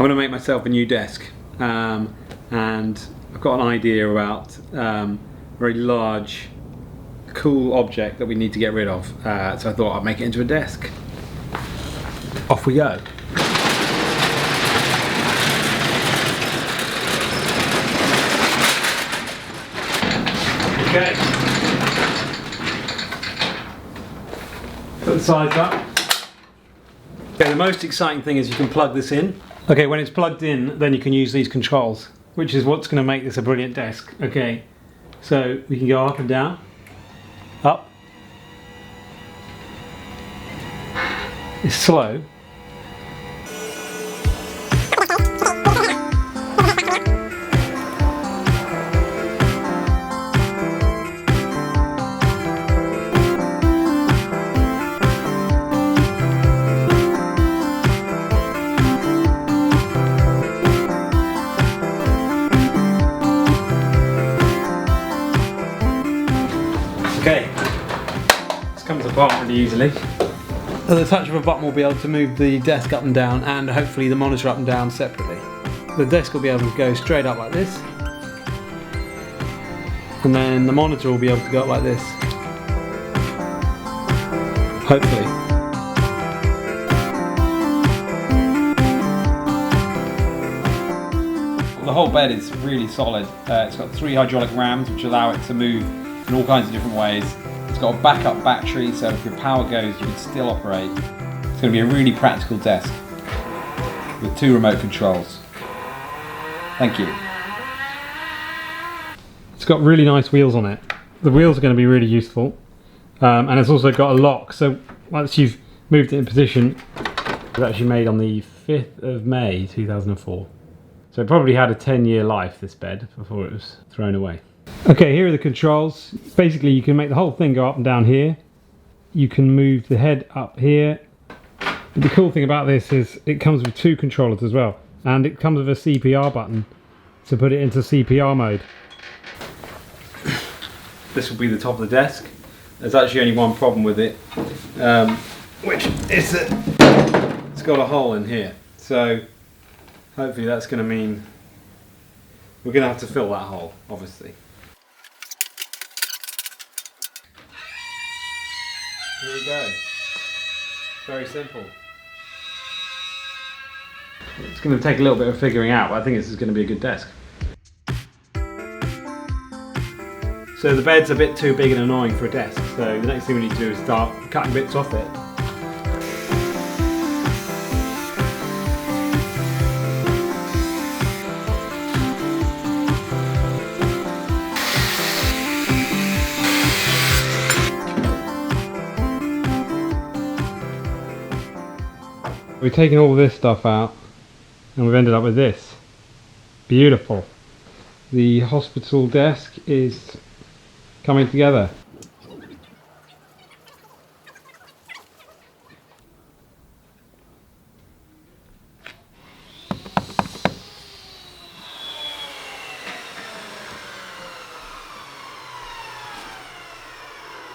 going to make myself a new desk, and I've got an idea about a very large, cool object that we need to get rid of. So I thought I'd make it into a desk. Off we go. Okay. Put the sides up. Okay, the most exciting thing is you can plug this in. Okay, when it's plugged in, then you can use these controls, which is what's going to make this a brilliant desk. Okay, so we can go up and down. Up. It's slow. Okay, this comes apart really easily. At the touch of a button we'll be able to move the desk up and down, and hopefully the monitor up and down separately. The desk will be able to go straight up like this, and then the monitor will be able to go up like this. Hopefully. The whole bed is really solid. It's got 3 hydraulic rams which allow it to move in all kinds of different ways. It's got a backup battery, so if your power goes you can still operate. It's going to be a really practical desk with 2 remote controls. Thank you. It's got really nice wheels on it. The wheels are going to be really useful, and it's also got a lock, so once you've moved it in position, it was actually made on the 5th of May 2004. So it probably had a 10-year life, this bed, before it was thrown away. Okay, here are the controls. Basically you can make the whole thing go up and down here. You can move the head up here. But the cool thing about this is it comes with 2 controllers as well, and it comes with a CPR button to put it into CPR mode. This will be the top of the desk. There's actually only one problem with it, which is that it's got a hole in here. So hopefully that's going to mean we're going to have to fill that hole, obviously. Here we go. Very simple. It's going to take a little bit of figuring out, but I think this is going to be a good desk. So the bed's a bit too big and annoying for a desk, so the next thing we need to do is start cutting bits off it. We've taken all this stuff out and we've ended up with this. Beautiful. The hospital desk is coming together.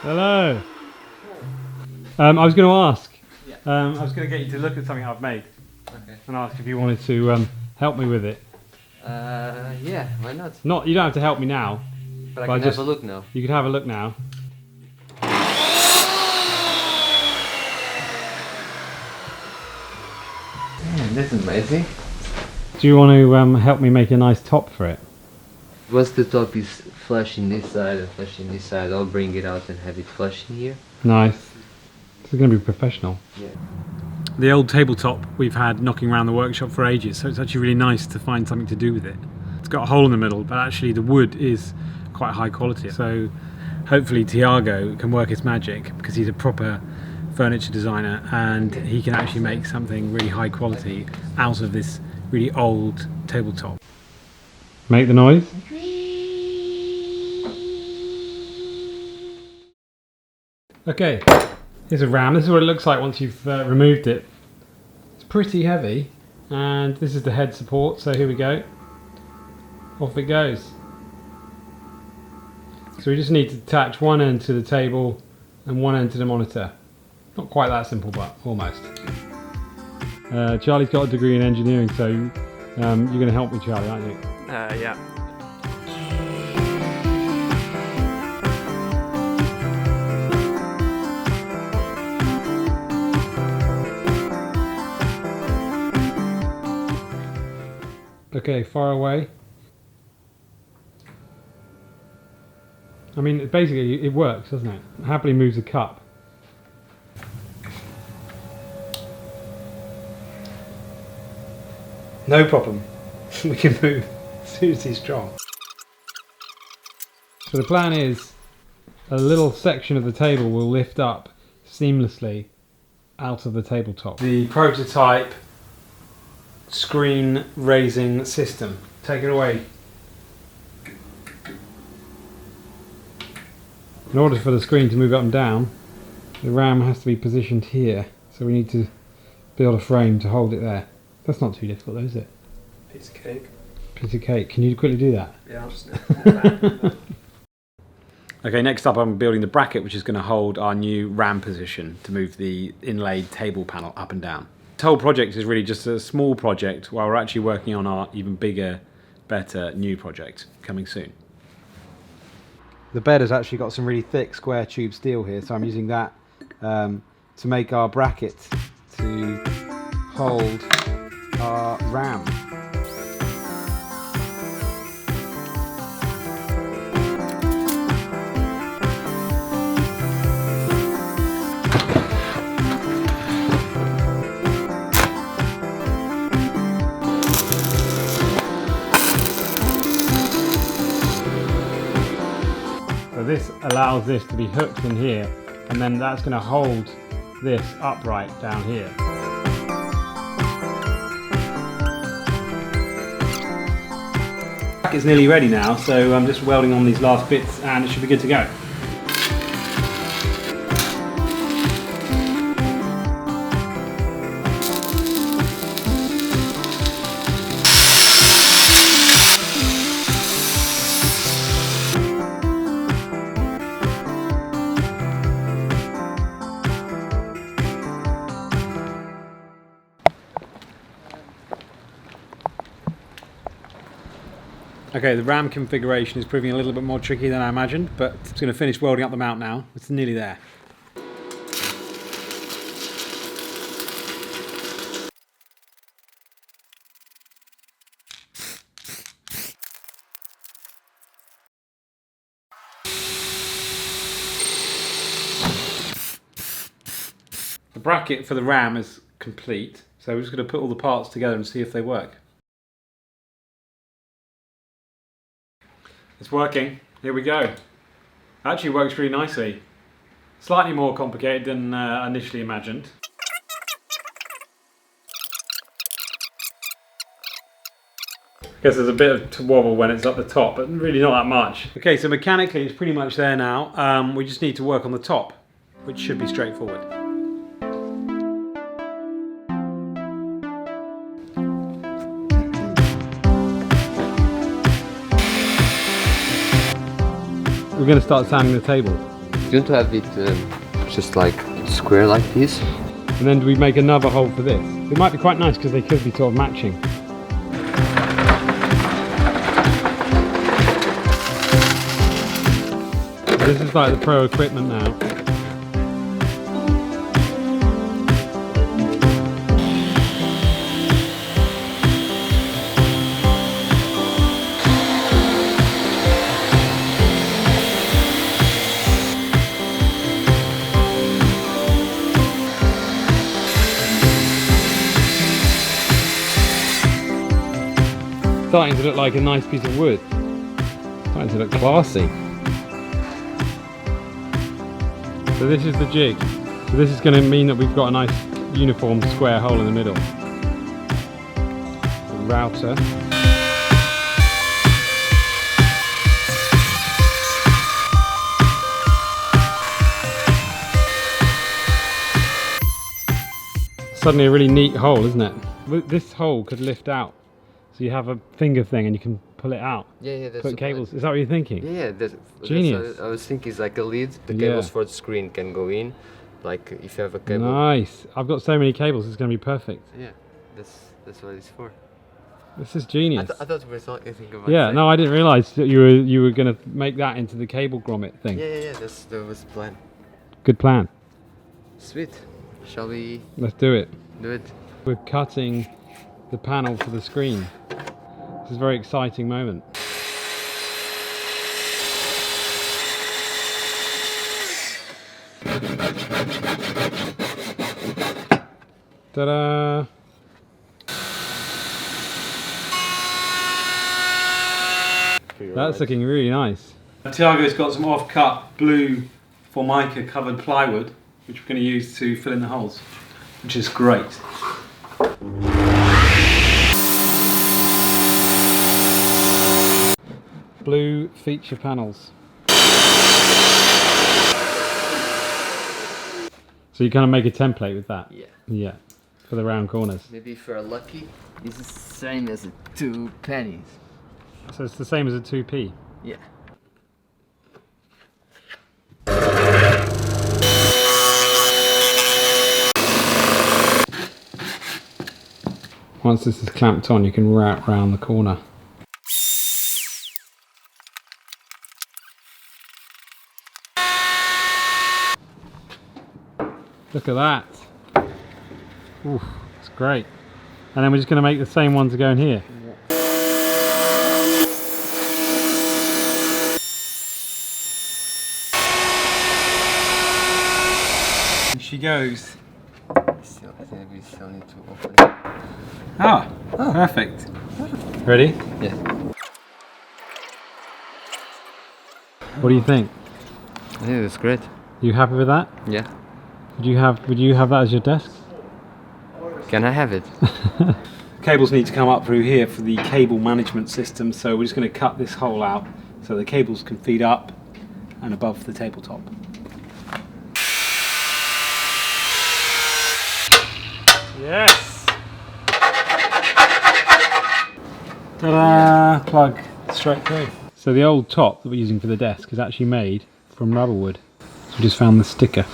Hello. I was going to ask. I was going to get you to look at something I've made, okay, and ask if you wanted to help me with it. Yeah, why not? You don't have to help me now. But I can have a look now. You can have a look now. Man, this is amazing. Do you want to help me make a nice top for it? Once the top is flush in this side and flush in this side, I'll bring it out and have it flush in here. Nice. This is going to be professional. Yeah. The old tabletop we've had knocking around the workshop for ages, so it's actually really nice to find something to do with it. It's got a hole in the middle, but actually the wood is quite high quality, so hopefully Tiago can work his magic, because he's a proper furniture designer and he can actually make something really high quality out of this really old tabletop. Make the noise. Okay, here's a ram. This is what it looks like once you've removed it. It's pretty heavy, and this is the head support, so here we go. Off it goes. So we just need to attach one end to the table and one end to the monitor. Not quite that simple, but almost. Charlie's got a degree in engineering, so you're going to help me, Charlie, aren't you? Yeah. Okay, far away. I mean, basically, it works, doesn't it? It happily moves the cup. No problem. We can move. Seriously strong. So the plan is a little section of the table will lift up seamlessly out of the tabletop. The prototype screen raising system. Take it away. In order for the screen to move up and down, the RAM has to be positioned here. So we need to build a frame to hold it there. That's not too difficult though, is it? Piece of cake. Piece of cake. Can you quickly do that? Yeah, I'll just that. Okay, next up I'm building the bracket which is going to hold our new RAM position to move the inlaid table panel up and down. This whole project is really just a small project while we're actually working on our even bigger, better new project coming soon. The bed has actually got some really thick square tube steel here, so I'm using that to make our bracket to hold our RAM. So this allows this to be hooked in here, and then that's going to hold this upright down here. It's nearly ready now, so I'm just welding on these last bits and it should be good to go. Okay, the RAM configuration is proving a little bit more tricky than I imagined, but I'm just going to finish welding up the mount now. It's nearly there. The bracket for the RAM is complete, so we're just going to put all the parts together and see if they work. It's working. Here we go. Actually works really nicely. Slightly more complicated than initially imagined. I guess there's a bit of wobble when it's up the top, but really not that much. Okay, so mechanically it's pretty much there now. We just need to work on the top, which should be straightforward. We're going to start sanding the table. You want to have it just like square like this? And then do we make another hole for this? It might be quite nice because they could be sort of matching. This is like the pro equipment now. Starting to look like a nice piece of wood. Starting to look classy. So this is the jig. So this is going to mean that we've got a nice uniform square hole in the middle. The router. Suddenly a really neat hole, isn't it? This hole could lift out. So you have a finger thing and you can pull it out. Yeah, that's put cables. Is that what you're thinking? Yeah, Genius. that's I was thinking it's like a lid. The cables for the screen can go in, like if you have a cable. Nice. I've got so many cables. It's going to be perfect. Yeah, that's what it's for. This is genius. I thought we were talking about. Yeah. No, I didn't realise that you were going to make that into the cable grommet thing. Yeah. That was the plan. Good plan. Sweet. Shall we Let's do it. do it? We're cutting the panel for the screen. This is a very exciting moment. Ta-da! That's looking really nice. Tiago's got some off-cut blue Formica covered plywood, which we're going to use to fill in the holes, which is great. Blue feature panels. So you kind of make a template with that? Yeah. Yeah, for the round corners. Maybe if you're lucky, it's the same as the 2 pennies. So it's the same as a 2p? Yeah. Once this is clamped on, you can wrap round the corner. Look at that. Ooh, it's great. And then we're just going to make the same one to go in here. And she goes. I think we still need to open it. Ah, perfect. Ready? Yeah. What do you think? I think that's great. You happy with that? Yeah. Would you have that as your desk? Can I have it? Cables need to come up through here for the cable management system, so we're just going to cut this hole out so the cables can feed up and above the tabletop. Yes! Ta-da! Plug straight through. So the old top that we're using for the desk is actually made from rubber wood. So we just found the sticker.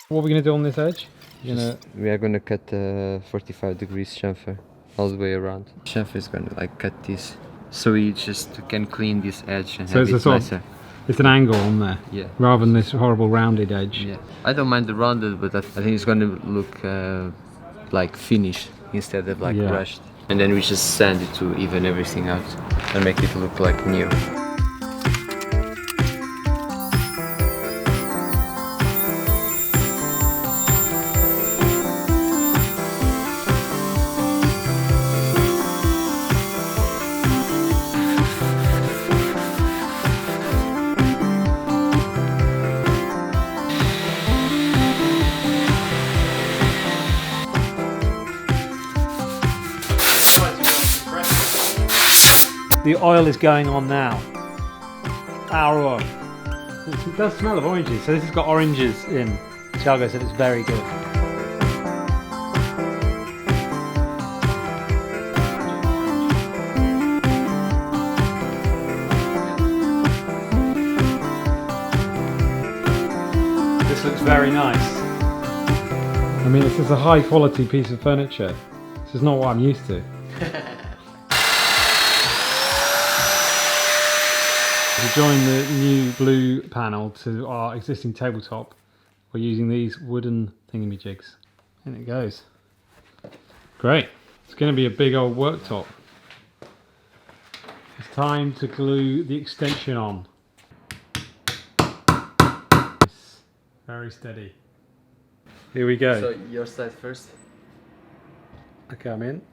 What are we going to do on this edge? We are gonna cut 45 degrees chamfer all the way around. Chamfer is gonna like cut this, so we just can clean this edge and So have it's a it sort nicer. It's an angle on there, Yeah. rather than this horrible rounded edge. Yeah. I don't mind the rounded, but I think it's gonna look like finished instead of like Yeah. rushed. And then we just sand it to even everything out and make it look like new. The oil is going on now. Our oil. It does smell of oranges, so this has got oranges in. Tiago said it's very good. This looks very nice. I mean, this is a high quality piece of furniture. This is not what I'm used to. To join the new blue panel to our existing tabletop, we're using these wooden thingamajigs. In it goes. Great. It's going to be a big old worktop. It's time to glue the extension on. Very steady. Here we go. So your side first. Okay, I'm in.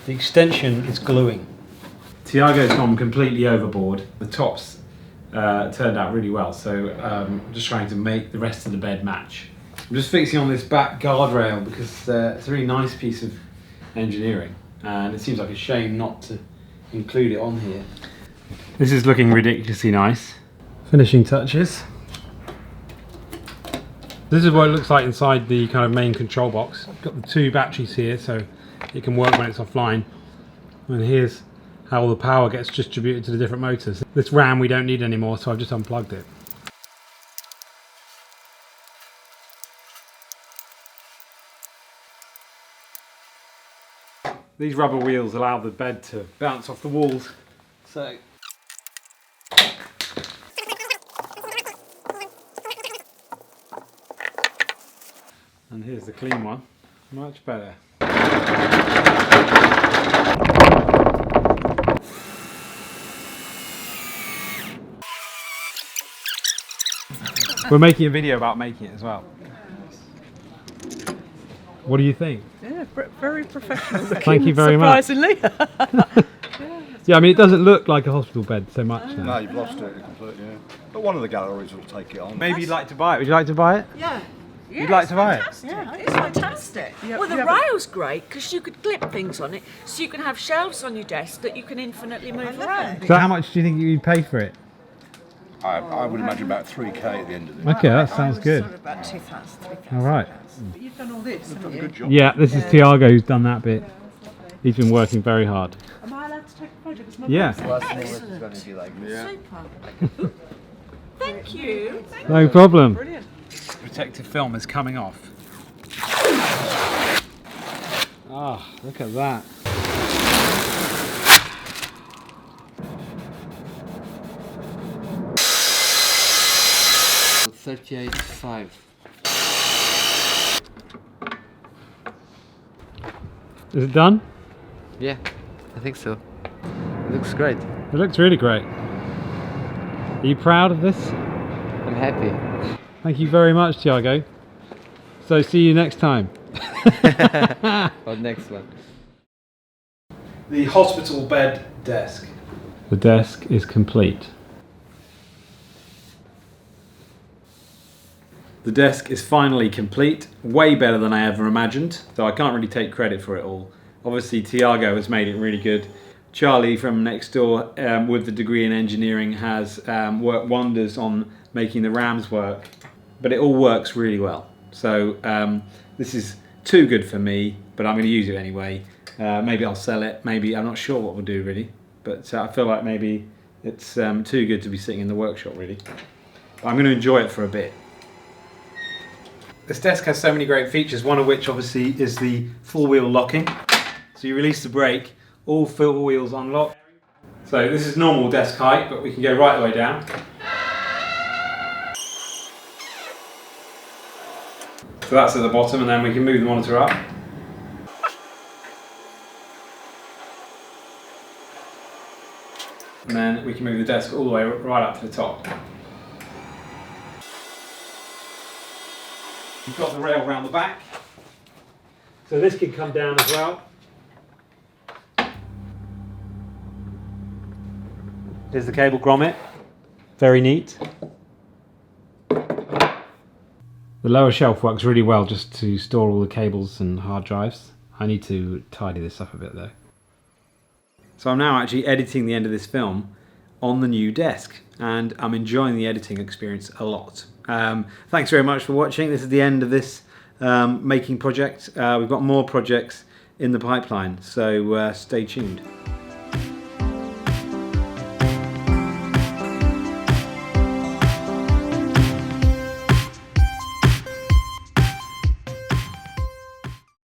The extension is gluing. Tiago's gone completely overboard. The tops turned out really well, so I'm just trying to make the rest of the bed match. I'm just fixing on this back guardrail because it's a really nice piece of engineering, and it seems like a shame not to include it on here. This is looking ridiculously nice. Finishing touches. This is what it looks like inside the kind of main control box. Got the 2 batteries here, so it can work when it's offline. And here's how all the power gets distributed to the different motors. This RAM we don't need anymore, so I've just unplugged it. These rubber wheels allow the bed to bounce off the walls. So and here's the clean one. Much better. We're making a video about making it as well. What do you think? Yeah, very professional. Thank you very much. Surprisingly. Yeah, I mean, it doesn't look like a hospital bed so much now. No, you've lost it completely, yeah. But one of the galleries will take it on. Maybe you'd like to buy it. Would you like to buy it? Yeah. You'd like to buy it? Yeah, it's fantastic. Well, the rail's great because you could clip things on it, so you can have shelves on your desk that you can infinitely move around. So how much do you think you'd pay for it? I would imagine about 3k at the end of it. Okay, that sounds good. Sort of about 2,000, 3,000. All right. But you've done all this, haven't you? Good job. Yeah, this is Tiago who's done that bit. He's been working very hard. Am I allowed to take a photo? It's my Yeah. Excellent. Going to be like this. Super. Thank you. No problem. Protective film is coming off. Ah, look at that. $38.5. Is it done? Yeah, I think so. It looks great. It looks really great. Are you proud of this? I'm happy. Thank you very much, Tiago. So see you next time. Or next one. The hospital bed desk. The desk is complete. The desk is finally complete, way better than I ever imagined, so I can't really take credit for it all. Obviously Tiago has made it really good. Charlie from next door with the degree in engineering has worked wonders on making the RAMs work, but it all works really well. So this is too good for me, but I'm going to use it anyway. Maybe I'll sell it, maybe, I'm not sure what we'll do really, but I feel like maybe it's too good to be sitting in the workshop really. But I'm going to enjoy it for a bit. This desk has so many great features, one of which obviously is the full wheel locking. So you release the brake, all four wheels unlock. So this is normal desk height, but we can go right the way down. So that's at the bottom, and then we can move the monitor up. And then we can move the desk all the way right up to the top. You've got the rail around the back. So this can come down as well. Here's the cable grommet. Very neat. The lower shelf works really well just to store all the cables and hard drives. I need to tidy this up a bit though. So I'm now actually editing the end of this film on the new desk, and I'm enjoying the editing experience a lot. Thanks very much for watching. This is the end of this making project. We've got more projects in the pipeline, so stay tuned.